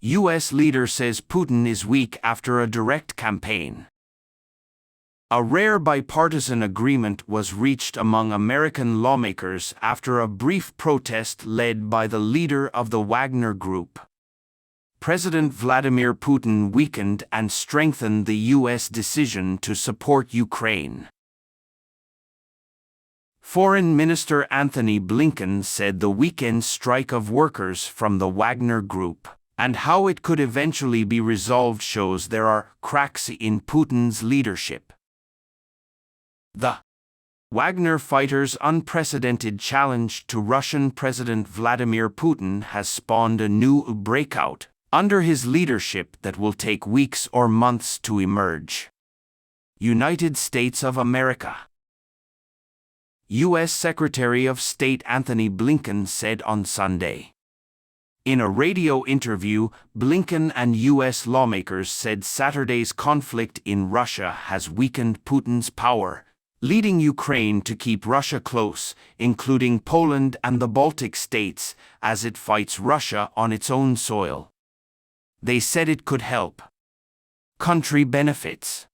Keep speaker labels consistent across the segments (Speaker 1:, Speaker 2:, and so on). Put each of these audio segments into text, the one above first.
Speaker 1: U.S. leader says Putin is weak after a direct campaign. A rare bipartisan agreement was reached among American lawmakers after a brief protest led by the leader of the Wagner Group. President Vladimir Putin weakened and strengthened the U.S. decision to support Ukraine. Foreign Minister Antony Blinken said the weekend strike of workers from the Wagner Group and how it could eventually be resolved shows there are cracks in Putin's leadership. The Wagner fighters' unprecedented challenge to Russian President Vladimir Putin has spawned a new breakout under his leadership that will take weeks or months to emerge. United States of America. U.S. Secretary of State Antony Blinken said on Sunday. In a radio interview, Blinken and U.S. lawmakers said Saturday's conflict in Russia has weakened Putin's power, leading Ukraine to keep Russia close, including Poland and the Baltic states, as it fights Russia on its own soil. They said it could help. Country benefits.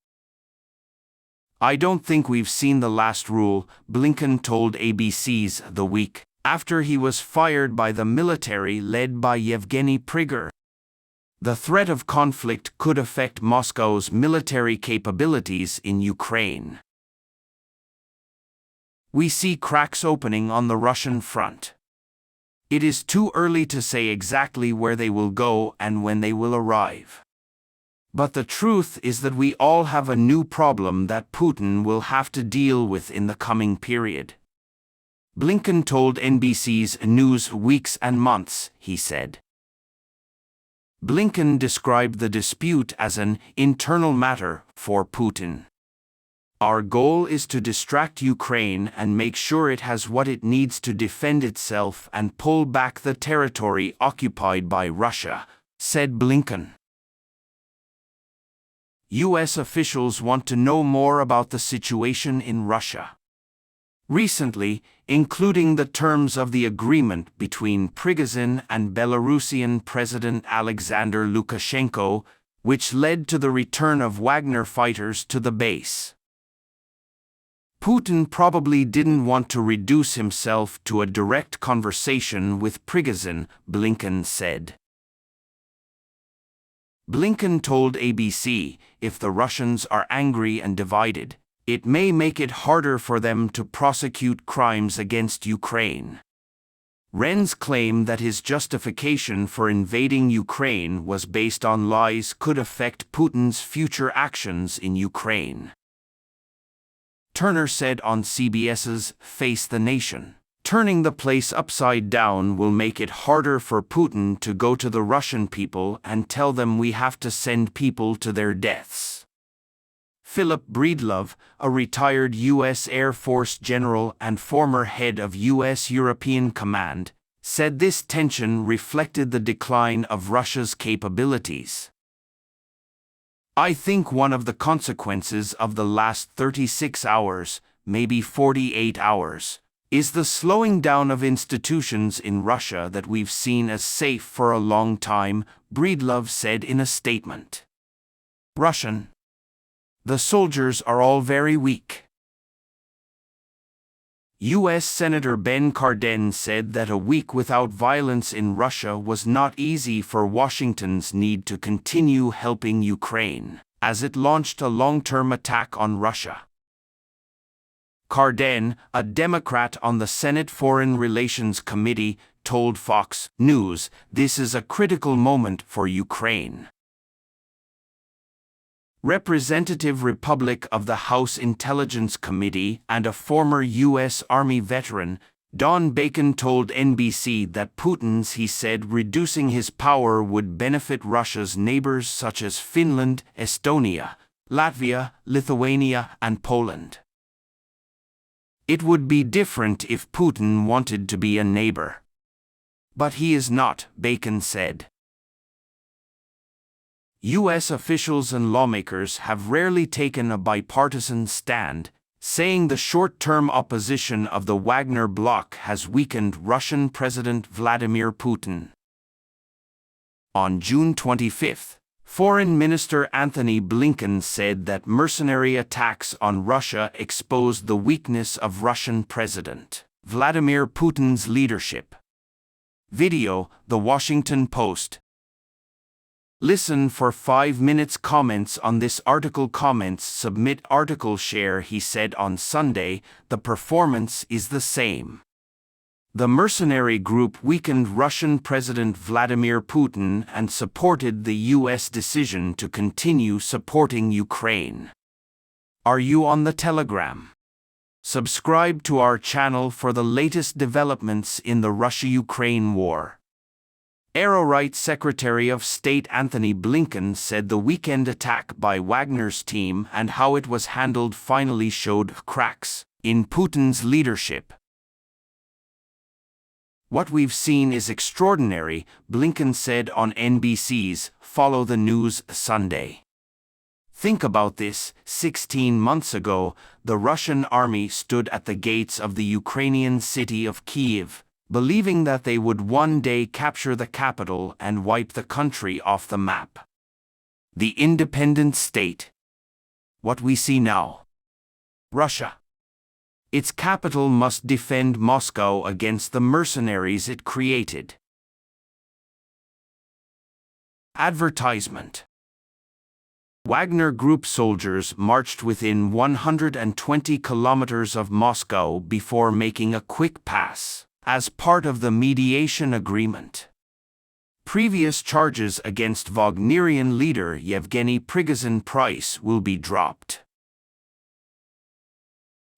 Speaker 1: I don't think we've seen the last rule, Blinken told ABC's The Week, after he was fired by the military led by Yevgeny Prigozhin. The threat of conflict could affect Moscow's military capabilities in Ukraine. We see cracks opening on the Russian front. It is too early to say exactly where they will go and when they will arrive. But the truth is that we all have a new problem that Putin will have to deal with in the coming period. Blinken told NBC's News Weeks and Months, he said. Blinken described the dispute as an internal matter for Putin. Our goal is to distract Ukraine and make sure it has what it needs to defend itself and pull back the territory occupied by Russia, said Blinken. U.S. officials want to know more about the situation in Russia. Recently, including the terms of the agreement between Prigozhin and Belarusian President Alexander Lukashenko, which led to the return of Wagner fighters to the base. Putin probably didn't want to reduce himself to a direct conversation with Prigozhin, Blinken said. Blinken told ABC, if the Russians are angry and divided, it may make it harder for them to prosecute crimes against Ukraine. Ren's claim that his justification for invading Ukraine was based on lies could affect Putin's future actions in Ukraine. Turner said on CBS's Face the Nation, turning the place upside down will make it harder for Putin to go to the Russian people and tell them we have to send people to their deaths. Philip Breedlove, a retired U.S. Air Force general and former head of U.S. European Command, said this tension reflected the decline of Russia's capabilities. I think one of the consequences of the last 36 hours, maybe 48 hours, is the slowing down of institutions in Russia that we've seen as safe for a long time, Breedlove said in a statement. Russian. The soldiers are all very weak. U.S. Senator Ben Cardin said that a week without violence in Russia was not easy for Washington's need to continue helping Ukraine, as it launched a long-term attack on Russia. Cardin, a Democrat on the Senate Foreign Relations Committee, told Fox News, "This is a critical moment for Ukraine." Representative Republic of the House Intelligence Committee and a former U.S. Army veteran, Don Bacon told NBC that Putin's, he said, reducing his power would benefit Russia's neighbors such as Finland, Estonia, Latvia, Lithuania, and Poland. It would be different if Putin wanted to be a neighbor. But he is not, Bacon said. U.S. officials and lawmakers have rarely taken a bipartisan stand, saying the short-term opposition of the Wagner bloc has weakened Russian President Vladimir Putin. On June 25, Foreign Minister Antony Blinken said that mercenary attacks on Russia exposed the weakness of Russian President Vladimir Putin's leadership. Video, The Washington Post. Listen for 5 minutes comments on this article. Comments submit article share. He said on Sunday, the performance is the same. The mercenary group weakened Russian President Vladimir Putin and supported the U.S. decision to continue supporting Ukraine. Are you on the Telegram? Subscribe to our channel for the latest developments in the Russia-Ukraine war. Right. Secretary of State Antony Blinken said the weekend attack by Wagner's team and how it was handled finally showed cracks in Putin's leadership. What we've seen is extraordinary, Blinken said on NBC's Follow the News Sunday. Think about this, 16 months ago, the Russian army stood at the gates of the Ukrainian city of Kyiv, believing that they would one day capture the capital and wipe the country off the map. The independent state. What we see now. Russia. Its capital must defend Moscow against the mercenaries it created. Advertisement. Wagner Group soldiers marched within 120 kilometers of Moscow before making a quick pass, as part of the mediation agreement. Previous charges against Wagnerian leader Yevgeny Prigozhin Price will be dropped.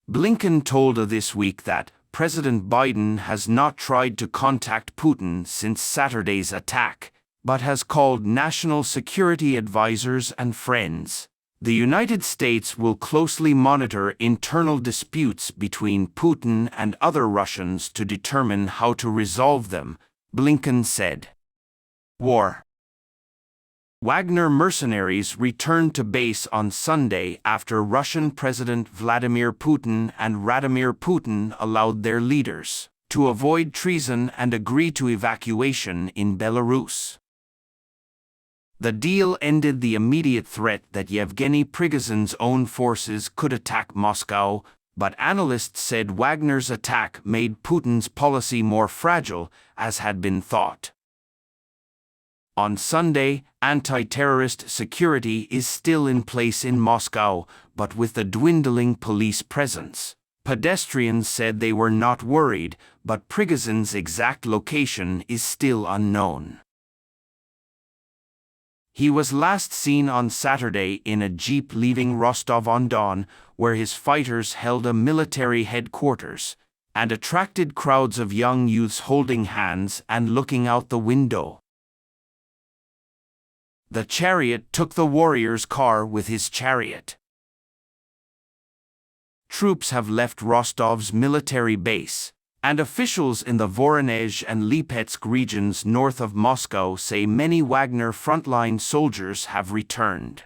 Speaker 1: Blinken told this week that President Biden has not tried to contact Putin since Saturday's attack, but has called national security advisors and friends. The United States will closely monitor internal disputes between Putin and other Russians to determine how to resolve them, Blinken said. War. Wagner mercenaries returned to base on Sunday after Russian President Vladimir Putin and Vladimir Putin allowed their leaders to avoid treason and agree to evacuation in Belarus. The deal ended the immediate threat that Yevgeny Prigozhin's own forces could attack Moscow, but analysts said Wagner's attack made Putin's policy more fragile, as had been thought. On Sunday, anti-terrorist security is still in place in Moscow, but with the dwindling police presence. Pedestrians said they were not worried, but Prigozhin's exact location is still unknown. He was last seen on Saturday in a jeep leaving Rostov-on-Don, where his fighters held a military headquarters, and attracted crowds of young youths holding hands and looking out the window. The chariot took the warrior's car with his chariot. Troops have left Rostov's military base, and officials in the Voronezh and Lipetsk regions north of Moscow say many Wagner frontline soldiers have returned.